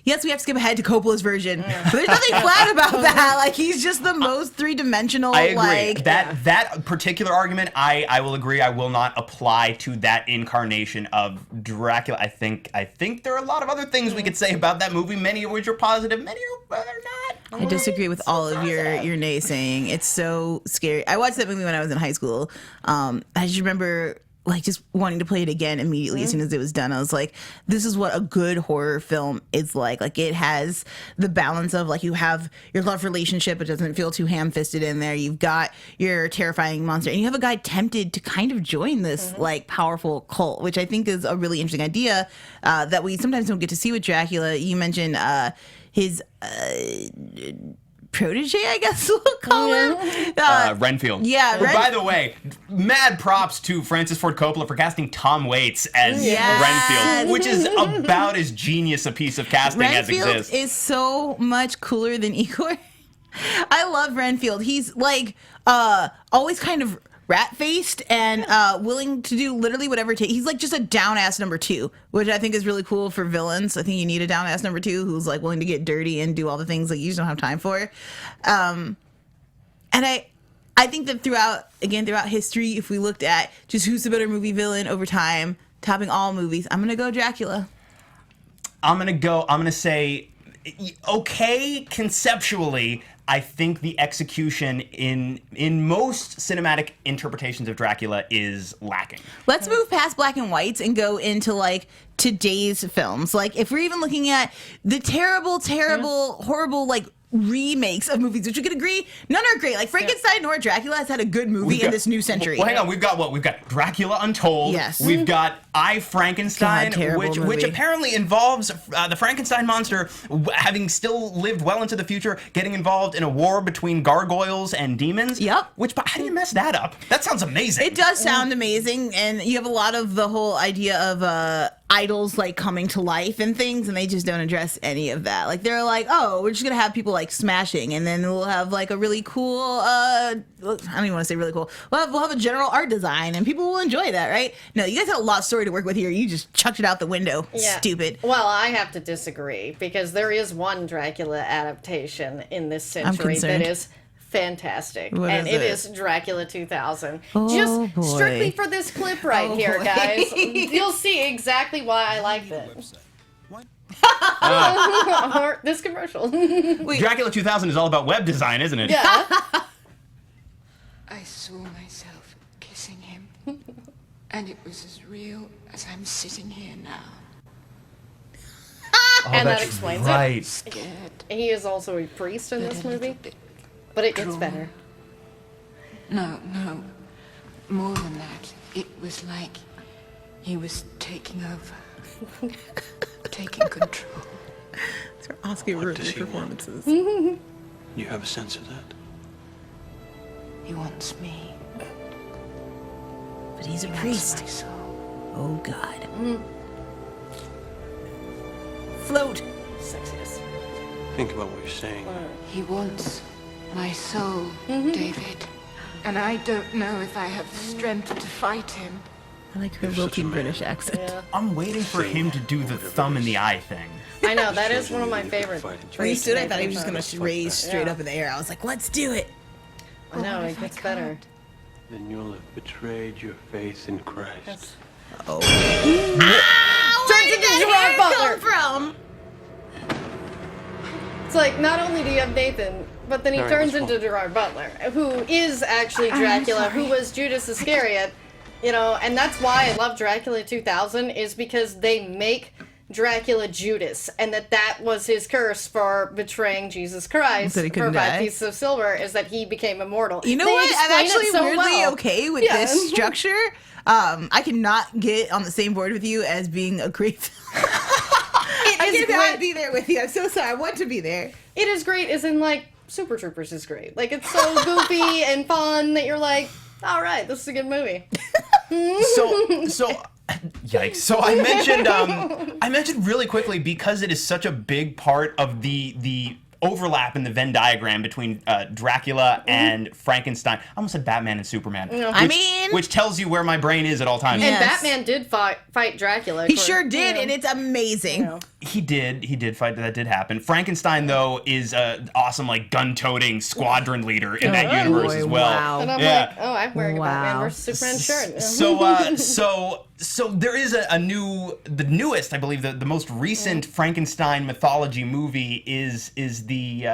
[SPEAKER 7] Yes, we have to skip ahead to Coppola's version, but there's nothing flat about that. Like, he's just the most three-dimensional.
[SPEAKER 2] I agree.
[SPEAKER 7] Like,
[SPEAKER 2] that particular argument, I will agree. I will not apply to that incarnation of Dracula. I think there are a lot of other things we could say about that movie, many of which are positive, many are not.
[SPEAKER 7] I disagree with all of your naysaying. It's so scary. I watched that movie when I was in high school. I just remember like just wanting to play it again immediately as soon as it was done. I was like, this is what a good horror film is like. Like, it has the balance of like, you have your love relationship, it doesn't feel too ham-fisted in there. You've got your terrifying monster, and you have a guy tempted to kind of join this like powerful cult, which I think is a really interesting idea that we sometimes don't get to see with Dracula. You mentioned his protege, I guess we'll call him.
[SPEAKER 2] Renfield.
[SPEAKER 7] Yeah.
[SPEAKER 2] By the way, mad props to Francis Ford Coppola for casting Tom Waits as Renfield, which is about as genius a piece of casting as exists.
[SPEAKER 7] Renfield is so much cooler than Igor. I love Renfield. He's like always kind of rat-faced and willing to do literally whatever it takes. He's like just a down-ass number two, which I think is really cool for villains. I think you need a down-ass number two who's like willing to get dirty and do all the things that you just don't have time for. And I think that throughout history, if we looked at just who's the better movie villain over time, topping all movies, I'm going to go Dracula.
[SPEAKER 2] I'm going to say, okay, conceptually, I think the execution in most cinematic interpretations of Dracula is lacking.
[SPEAKER 7] Let's move past black and whites and go into like today's films. Like, if we're even looking at the terrible, horrible like remakes of movies, which we could agree none are great. Like Frankenstein nor Dracula has had a good movie in this new century.
[SPEAKER 2] Well, hang on, we've got Dracula Untold.
[SPEAKER 7] Yes.
[SPEAKER 2] We've got I, Frankenstein, which apparently involves the Frankenstein monster having still lived well into the future, getting involved in a war between gargoyles and demons.
[SPEAKER 7] Yep.
[SPEAKER 2] How do you mess that up? That sounds amazing.
[SPEAKER 7] It does sound amazing, and you have a lot of the whole idea of idols like coming to life and things, and they just don't address any of that. Like, they're like, oh, we're just gonna have people like smashing, and then we'll have like a really cool I don't even want to say really cool, we'll have a general art design and people will enjoy that, right? No, you guys had a lot of story to work with here. You just chucked it out the window. Stupid.
[SPEAKER 1] Well, I have to disagree, because there is one Dracula adaptation in this century that is fantastic. And it is Dracula 2000. Just strictly for this clip right here, guys. You'll see exactly why I like this. This commercial.
[SPEAKER 2] Dracula 2000 is all about web design, isn't it?
[SPEAKER 1] Yeah.
[SPEAKER 10] I saw myself kissing him, and it was as real as I'm sitting here now.
[SPEAKER 1] And that explains it.
[SPEAKER 10] Scared.
[SPEAKER 1] He is also a priest in this movie, but it gets better.
[SPEAKER 10] No, more than that. It was like he was taking over, taking control.
[SPEAKER 7] These are Oscar-worthy performances.
[SPEAKER 11] You have a sense of that?
[SPEAKER 10] He wants me.
[SPEAKER 7] But he's a priest.
[SPEAKER 10] My soul.
[SPEAKER 7] Oh, God. Float.
[SPEAKER 1] Sexiest.
[SPEAKER 11] Think about what you're saying.
[SPEAKER 10] He wants my soul, David. And I don't know if I have the strength to fight him.
[SPEAKER 7] I like her lilting British accent.
[SPEAKER 1] Yeah.
[SPEAKER 2] I'm waiting for him to do the thumb in the eye thing.
[SPEAKER 1] I know, that is one of my favorite.
[SPEAKER 7] When he stood, I thought he was just going to raise straight up in the air. I was like, let's do it.
[SPEAKER 1] I know,
[SPEAKER 10] what
[SPEAKER 1] it
[SPEAKER 10] if I
[SPEAKER 1] gets better.
[SPEAKER 10] can't?
[SPEAKER 11] Then you'll have betrayed your faith in Christ.
[SPEAKER 7] Oh.
[SPEAKER 1] Turns into Gerard Butler.
[SPEAKER 7] From?
[SPEAKER 1] It's like, not only do you have Nathan, but then he
[SPEAKER 11] Sorry,
[SPEAKER 1] turns
[SPEAKER 11] what's
[SPEAKER 1] into Gerard Butler, who is actually Dracula, who was Judas Iscariot, you know, and that's why I love Dracula 2000, is because they make Dracula Judas, and that was his curse for betraying Jesus Christ
[SPEAKER 7] So he
[SPEAKER 1] for
[SPEAKER 7] couldn't
[SPEAKER 1] 5
[SPEAKER 7] die.
[SPEAKER 1] pieces of silver, is that he became immortal.
[SPEAKER 7] You know
[SPEAKER 1] They
[SPEAKER 7] what? I'm
[SPEAKER 1] explain it
[SPEAKER 7] actually
[SPEAKER 1] so
[SPEAKER 7] weirdly
[SPEAKER 1] well.
[SPEAKER 7] okay with
[SPEAKER 1] Yeah.
[SPEAKER 7] this structure. I cannot get on the same board with you as being a great. I
[SPEAKER 1] is
[SPEAKER 7] cannot
[SPEAKER 1] great.
[SPEAKER 7] be there with you. I'm so sorry. I want to be there.
[SPEAKER 1] It is great, as in, like, Super Troopers is great. Like, it's so goofy and fun that you're like, all right, this is a good movie.
[SPEAKER 2] So yikes. So I mentioned really quickly, because it is such a big part of the overlap in the Venn diagram between Dracula and Frankenstein. I almost said Batman and Superman. Which tells you where my brain is at all times.
[SPEAKER 1] And Batman did fight Dracula.
[SPEAKER 7] He sure did, and it's amazing.
[SPEAKER 2] He did fight. That did happen. Frankenstein, though, is an awesome, like, gun-toting squadron leader in that universe as well.
[SPEAKER 7] Wow.
[SPEAKER 1] And I'm like, oh, I'm wearing a Batman versus Superman shirt.
[SPEAKER 2] So there is the newest, I believe, the most recent Frankenstein mythology movie is the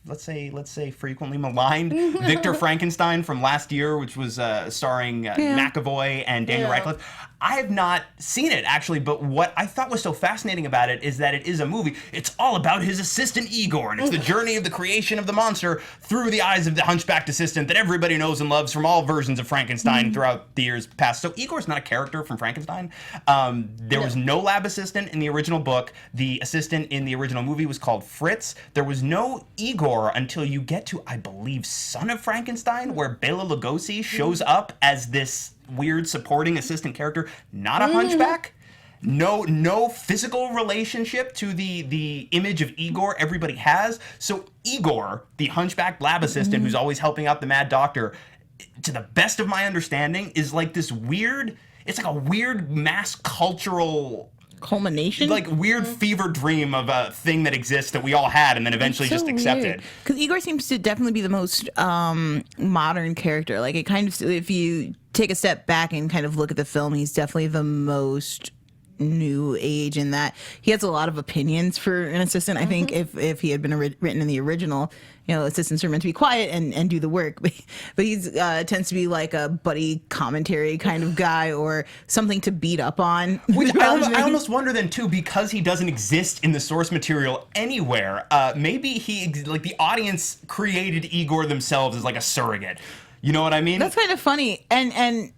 [SPEAKER 2] let's say frequently maligned Victor Frankenstein from last year, which was starring McAvoy and Daniel Radcliffe. I have not seen it, actually, but what I thought was so fascinating about it is that it is a movie. It's all about his assistant Igor, and it's the journey of the creation of the monster through the eyes of the hunchbacked assistant that everybody knows and loves from all versions of Frankenstein throughout the years past. So Igor's not a character from Frankenstein. There was no lab assistant in the original book. The assistant in the original movie was called Fritz. There was no Igor until you get to, I believe, Son of Frankenstein, where Bela Lugosi shows up as this weird supporting assistant character, not a hunchback. No physical relationship to the image of Igor everybody has. So Igor, the hunchback lab assistant who's always helping out the mad doctor, to the best of my understanding, is like this weird, it's like a weird mass cultural
[SPEAKER 7] culmination,
[SPEAKER 2] like weird fever dream of a thing that exists that we all had and then eventually just accepted.
[SPEAKER 7] Because Igor seems to definitely be the most modern character. Like, it kind of, if you take a step back and kind of look at the film, he's definitely the most new age in that he has a lot of opinions for an assistant. I think if he had been written in the original, you know, assistants are meant to be quiet and do the work, but he's tends to be like a buddy commentary kind of guy or something to beat up on.
[SPEAKER 2] Which I almost wonder then too, because he doesn't exist in the source material anywhere, maybe like the audience created Igor themselves as like a surrogate. You know what I mean?
[SPEAKER 7] That's kind of funny. And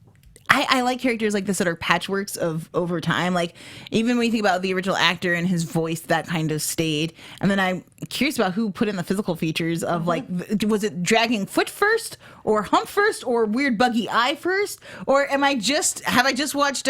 [SPEAKER 7] I like characters like this that are patchworks of over time. Like, even when you think about the original actor and his voice, that kind of stayed. And then I'm curious about who put in the physical features of, like, was it dragging foot first or hump first or weird buggy eye first? Or have I just watched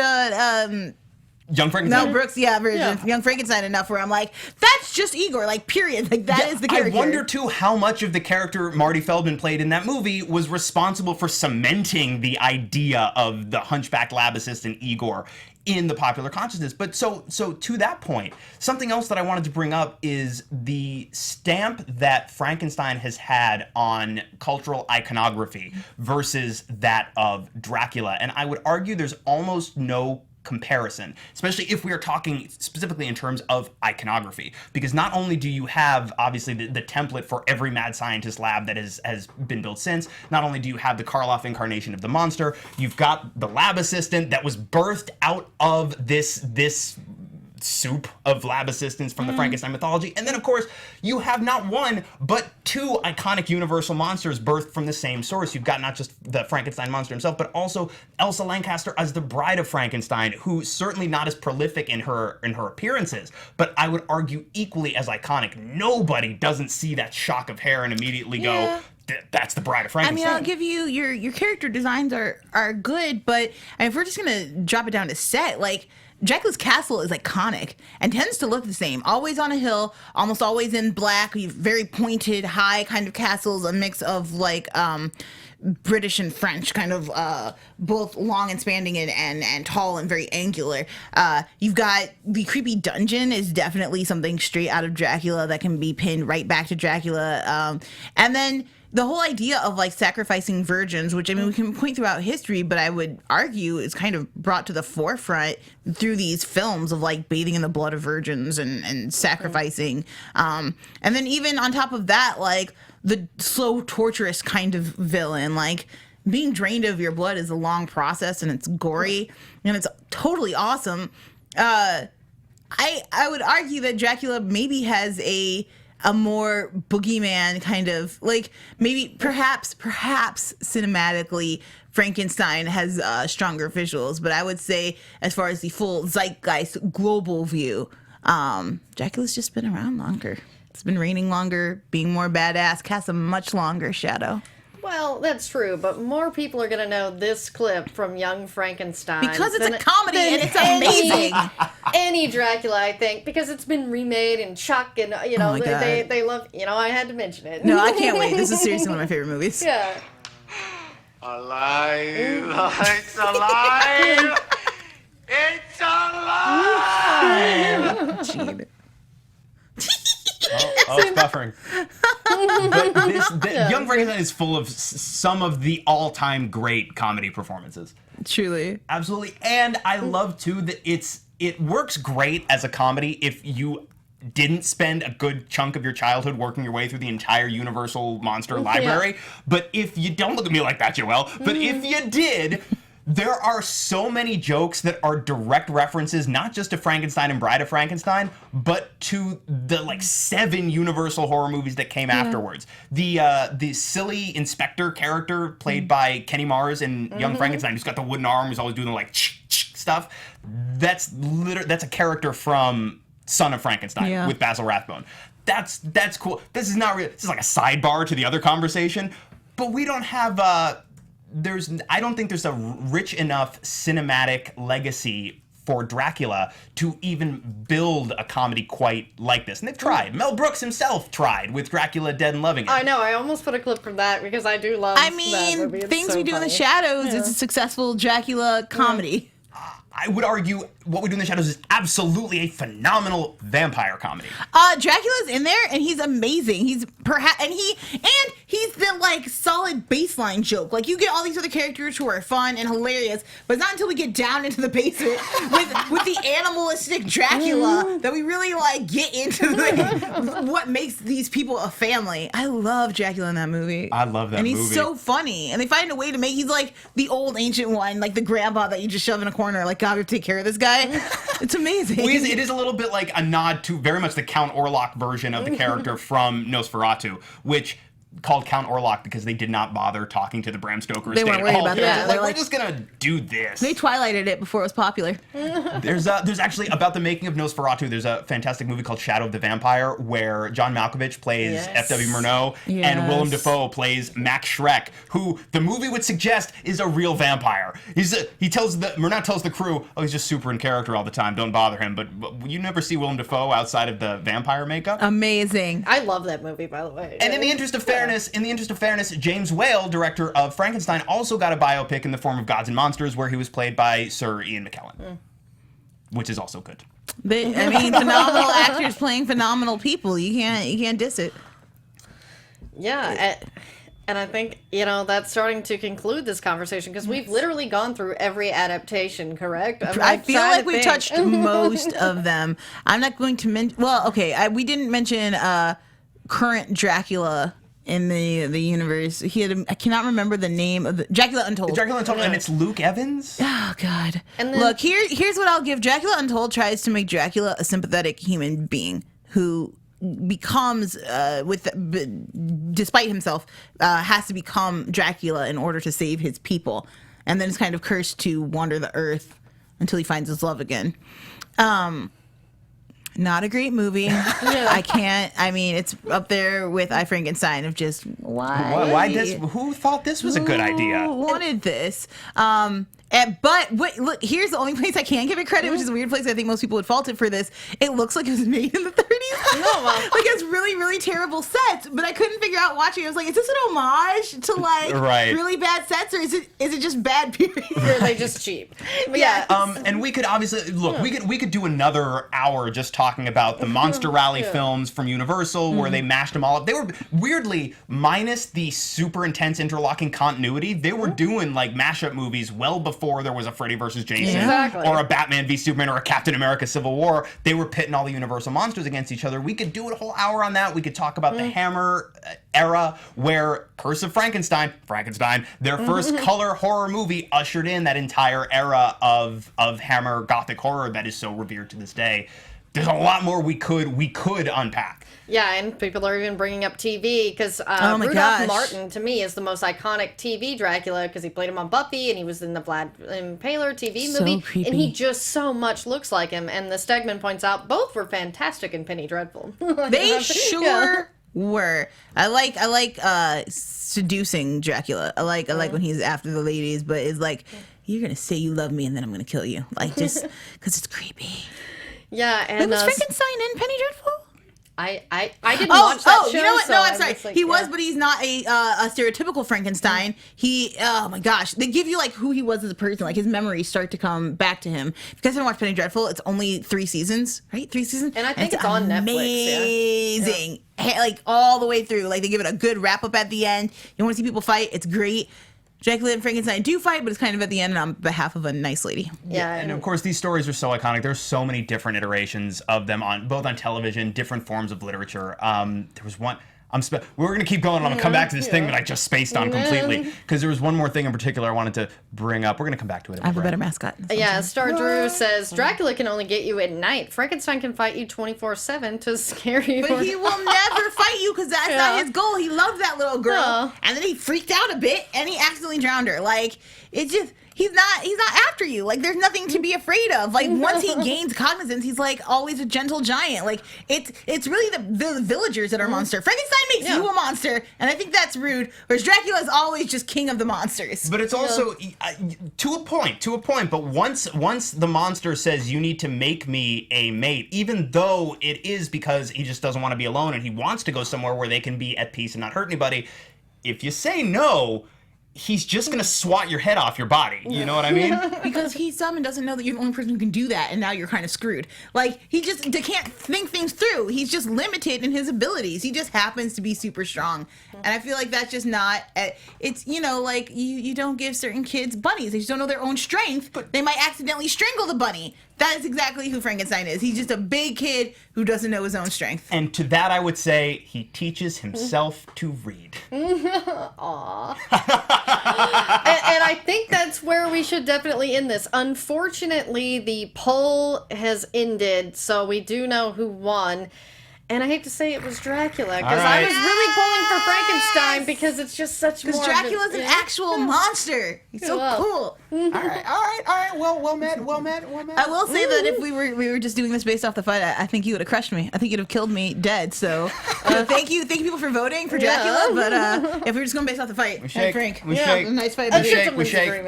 [SPEAKER 2] Young Frankenstein?
[SPEAKER 7] Mel Brooks, version. Young Frankenstein enough where I'm like, that's just Igor, like, period. Like, that is the character.
[SPEAKER 2] I wonder, too, how much of the character Marty Feldman played in that movie was responsible for cementing the idea of the hunchback lab assistant Igor in the popular consciousness. But so to that point, something else that I wanted to bring up is the stamp that Frankenstein has had on cultural iconography versus that of Dracula. And I would argue there's almost no comparison, especially if we are talking specifically in terms of iconography, because not only do you have obviously the template for every mad scientist lab that has been built since, not only do you have the Karloff incarnation of the monster, you've got the lab assistant that was birthed out of this soup of lab assistants from the Frankenstein mythology. And then, of course, you have not one, but two iconic universal monsters birthed from the same source. You've got not just the Frankenstein monster himself, but also Elsa Lancaster as the bride of Frankenstein, who's certainly not as prolific in her appearances, but I would argue equally as iconic. Nobody doesn't see that shock of hair and immediately go, that's the bride of Frankenstein.
[SPEAKER 7] I mean, I'll give you your character designs are good, but if we're just gonna drop it down to set, like, Dracula's castle is iconic and tends to look the same. Always on a hill, almost always in black. Very pointed, high kind of castles, a mix of like British and French, kind of both long and spanning and tall and very angular. You've got the creepy dungeon is definitely something straight out of Dracula that can be pinned right back to Dracula. And then the whole idea of like sacrificing virgins, which I mean we can point throughout history, but I would argue is kind of brought to the forefront through these films of like bathing in the blood of virgins and sacrificing. And then even on top of that, like the slow, torturous kind of villain, like being drained of your blood is a long process and it's gory and it's totally awesome. I would argue that Dracula maybe has a more boogeyman kind of like maybe perhaps cinematically Frankenstein has stronger visuals, but I would say as far as the full zeitgeist global view, Dracula's just been around longer. It's been reigning longer, being more badass, casts a much longer shadow.
[SPEAKER 1] Well, that's true, but more people are going to know this clip from Young Frankenstein.
[SPEAKER 7] Because it's a comedy and it's amazing.
[SPEAKER 1] Any Dracula, I think, because it's been remade and Chuck and, you know, they love, you know, I had to mention it.
[SPEAKER 7] No, I can't wait. This is seriously one of my favorite movies.
[SPEAKER 1] Yeah.
[SPEAKER 6] Alive! It's alive! It's alive!
[SPEAKER 7] Gene.
[SPEAKER 2] Oh, it's buffering. But Young Frankenstein is full of some of the all-time great comedy performances.
[SPEAKER 7] Truly.
[SPEAKER 2] Absolutely. And I love, too, that it works great as a comedy if you didn't spend a good chunk of your childhood working your way through the entire Universal Monster library. Yeah. But if you don't look at me like that, Joelle, but if you did... There are so many jokes that are direct references, not just to Frankenstein and Bride of Frankenstein, but to the like 7 Universal horror movies that came afterwards. The silly inspector character played by Kenny Mars in Young Frankenstein, who's got the wooden arm, who's always doing the like stuff. That's a character from Son of Frankenstein with Basil Rathbone. That's cool. This is not real. This is like a sidebar to the other conversation, but we don't have I don't think there's a rich enough cinematic legacy for Dracula to even build a comedy quite like this. And they've tried. Mel Brooks himself tried with Dracula Dead and Loving It.
[SPEAKER 1] I know. I almost put a clip from that because I do love that movie. It's
[SPEAKER 7] Things
[SPEAKER 1] so
[SPEAKER 7] We Do in the
[SPEAKER 1] funny.
[SPEAKER 7] Shadows is a successful Dracula comedy.
[SPEAKER 2] I would argue What We Do in the Shadows is absolutely a phenomenal vampire comedy.
[SPEAKER 7] Dracula's in there and he's amazing. He's the like solid baseline joke. Like you get all these other characters who are fun and hilarious, but it's not until we get down into the basement with the animalistic Dracula that we really like get into what makes these people a family. I love Dracula in that movie.
[SPEAKER 2] I love that movie.
[SPEAKER 7] And he's so funny. And they find a way to he's like the old ancient one, like the grandpa that you just shove in a corner, like God, we have to take care of this guy. It's amazing.
[SPEAKER 2] It is a little bit like a nod to very much the Count Orlok version of the character from Nosferatu, which called Count Orlok because they did not bother talking to the Bram Stoker estate
[SPEAKER 7] weren't worried about that.
[SPEAKER 2] Like, we're just gonna do this.
[SPEAKER 7] They Twilighted it before it was popular.
[SPEAKER 2] There's actually, about the making of Nosferatu, there's a fantastic movie called Shadow of the Vampire where John Malkovich plays F.W. Murnau and Willem Dafoe plays Max Schreck, who the movie would suggest is a real vampire. Murnau tells the crew, oh, he's just super in character all the time, don't bother him, but you never see Willem Dafoe outside of the vampire makeup.
[SPEAKER 7] Amazing.
[SPEAKER 1] I love that movie, by the way.
[SPEAKER 2] And in the interest of fairness, James Whale, director of Frankenstein, also got a biopic in the form of Gods and Monsters, where he was played by Sir Ian McKellen, which is also good.
[SPEAKER 7] Phenomenal actors playing phenomenal people. You can't diss it.
[SPEAKER 1] Yeah, and I think, that's starting to conclude this conversation because we've literally gone through every adaptation, correct?
[SPEAKER 7] I feel like we've touched most of them. I'm not going to mention... Well, okay, we didn't mention current Dracula in the universe. I cannot remember the name of the Dracula Untold.
[SPEAKER 2] Dracula Untold, and it's Luke Evans?
[SPEAKER 7] Oh, God.
[SPEAKER 1] And then,
[SPEAKER 7] look, here's what I'll give. Dracula Untold tries to make Dracula a sympathetic human being who becomes, despite himself, has to become Dracula in order to save his people. And then is kind of cursed to wander the earth until he finds his love again. Not a great movie. I can't. I mean, it's up there with I, Frankenstein of just why?
[SPEAKER 2] Who thought this was a good idea?
[SPEAKER 7] Who wanted this? And Look, here's the only place I can give it credit, which is a weird place. I think most people would fault it for this. It looks like it was made in the 30s.
[SPEAKER 1] Oh, wow.
[SPEAKER 7] Like it's really, really terrible sets, but I couldn't figure out watching it. I was like, is this an homage to like really bad sets, or is it just bad period?
[SPEAKER 1] Or are they just cheap? But
[SPEAKER 2] And we could obviously look. We could do another hour just talking about the Monster Rally films from Universal, where they mashed them all up. They were weirdly, minus the super intense interlocking continuity, they were doing like mashup movies well before there was a Freddy vs. Jason or a Batman v Superman or a Captain America Civil War. They were pitting all the Universal monsters against each other. We could do a whole hour on that. We could talk about the Hammer era, where Curse of Frankenstein, their first color horror movie, ushered in that entire era of Hammer Gothic horror that is so revered to this day. There's a lot more we could unpack.
[SPEAKER 1] Yeah, and people are even bringing up TV because Rudolph Martin, to me, is the most iconic TV Dracula because he played him on Buffy and he was in the Vlad Impaler TV movie.
[SPEAKER 7] Creepy.
[SPEAKER 1] And he just so much looks like him. And the Stegman points out both were fantastic in Penny Dreadful.
[SPEAKER 7] They sure were. I like seducing Dracula. I like when he's after the ladies, but it's like, you're going to say you love me and then I'm going to kill you. Like, just because it's creepy.
[SPEAKER 1] Yeah, and
[SPEAKER 7] was Frankenstein in Penny Dreadful?
[SPEAKER 1] I didn't watch that show.
[SPEAKER 7] You know what?
[SPEAKER 1] So
[SPEAKER 7] No, I'm sorry.
[SPEAKER 1] like,
[SPEAKER 7] he was, but he's not a stereotypical Frankenstein. He, oh my gosh, they give you like who he was as a person, like his memories start to come back to him. If you guys haven't watched Penny Dreadful, it's only 3 seasons, right? 3 seasons,
[SPEAKER 1] and I think it's on Netflix.
[SPEAKER 7] Amazing, like all the way through. Like they give it a good wrap up at the end. You want to see people fight? It's great. Dracula and Frankenstein do fight, but it's kind of at the end on behalf of a nice lady.
[SPEAKER 1] Yeah,
[SPEAKER 2] and of course these stories are so iconic. There's so many different iterations of them on both on television, different forms of literature. There was one. We're gonna keep going. And I'm gonna come back to this thing that I just spaced on completely because there was one more thing in particular I wanted to bring up. We're gonna come back to it.
[SPEAKER 7] I have a better mascot.
[SPEAKER 1] Yeah, Star Drew says Dracula can only get you at night. Frankenstein can fight you 24/7 to scare you.
[SPEAKER 7] But he will never fight you because that's not his goal. He loved that little girl, and then he freaked out a bit and he accidentally drowned her. Like it's just. He's not after you. Like, there's nothing to be afraid of. Like, once he gains cognizance, he's, like, always a gentle giant. Like, it's really the villagers that are monster. Frankenstein makes you a monster, and I think that's rude, whereas Dracula is always just king of the monsters.
[SPEAKER 2] But it's also, to a point, but once the monster says, you need to make me a mate, even though it is because he just doesn't want to be alone and he wants to go somewhere where they can be at peace and not hurt anybody, if you say no, he's just going to swat your head off your body. You know what I mean?
[SPEAKER 7] Because he's dumb and doesn't know that you're the only person who can do that, and now you're kind of screwed. Like, they can't think things through. He's just limited in his abilities. He just happens to be super strong. And I feel like that's just not, it's, like, you don't give certain kids bunnies. They just don't know their own strength. They might accidentally strangle the bunny. That is exactly who Frankenstein is. He's just a big kid who doesn't know his own strength.
[SPEAKER 2] And to that, I would say he teaches himself to read.
[SPEAKER 1] Aww. and I think that's where we should definitely end this. Unfortunately, the poll has ended, so we do know who won. And I hate to say it was Dracula, because I was really pulling for Frankenstein because it's just such more...
[SPEAKER 7] Because Dracula's an actual monster. He's so cool.
[SPEAKER 2] All right. Well met.
[SPEAKER 7] I will say that if we were just doing this based off the fight, I think you would have crushed me. I think you'd have killed me dead. So thank you people for voting for Dracula. But if we were just going based off the fight,
[SPEAKER 2] we shake.
[SPEAKER 7] Frank,
[SPEAKER 2] we shake.
[SPEAKER 7] Nice fight.
[SPEAKER 2] We shake.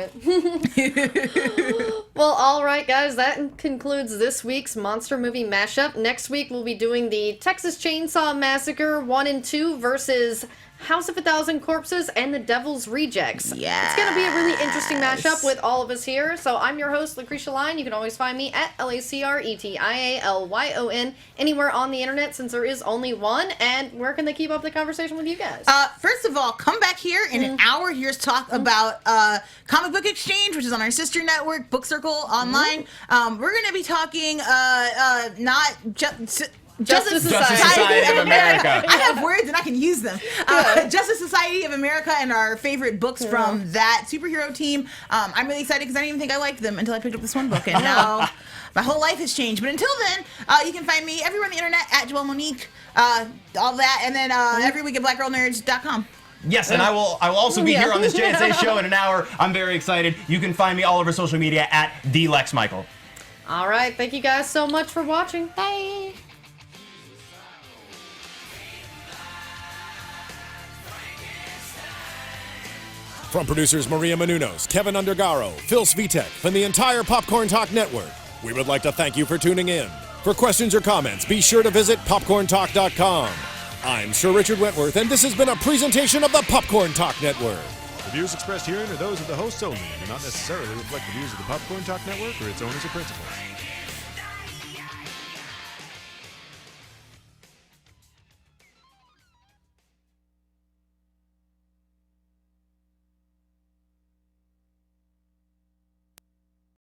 [SPEAKER 1] Well, all right, guys. That concludes this week's Monster Movie Mashup. Next week we'll be doing the Texas Chainsaw Massacre 1 and 2 versus House of a Thousand Corpses and The Devil's Rejects.
[SPEAKER 7] Yes.
[SPEAKER 1] It's going to be a really interesting mashup with all of us here. So I'm your host, Lacretia Lyon. You can always find me at LACRETIALYON anywhere on the internet since there is only one. And where can they keep up the conversation with you guys?
[SPEAKER 7] First of all, come back here in an hour. Here's talk about Comic Book Exchange, which is on our sister network, Book Circle Online. We're going to be talking Justice Society of America. I have words and I can use them. Justice Society of America and our favorite books from that superhero team. I'm really excited because I didn't even think I liked them until I picked up this one book, and now my whole life has changed. But until then, you can find me everywhere on the internet at Joelle Monique, all that, and then every week at blackgirlnerds.com.
[SPEAKER 2] Yes, and I will also be here on this JSA show in an hour. I'm very excited. You can find me all over social media at TheLexMichael.
[SPEAKER 1] All right, thank you guys so much for watching. Bye.
[SPEAKER 3] From producers Maria Menounos, Kevin Undergaro, Phil Svitek, and the entire Popcorn Talk Network, we would like to thank you for tuning in. For questions or comments, be sure to visit popcorntalk.com. I'm Sir Richard Wentworth, and this has been a presentation of the Popcorn Talk Network.
[SPEAKER 12] The views expressed herein are those of the hosts only and do not necessarily reflect the views of the Popcorn Talk Network or its owners or principals.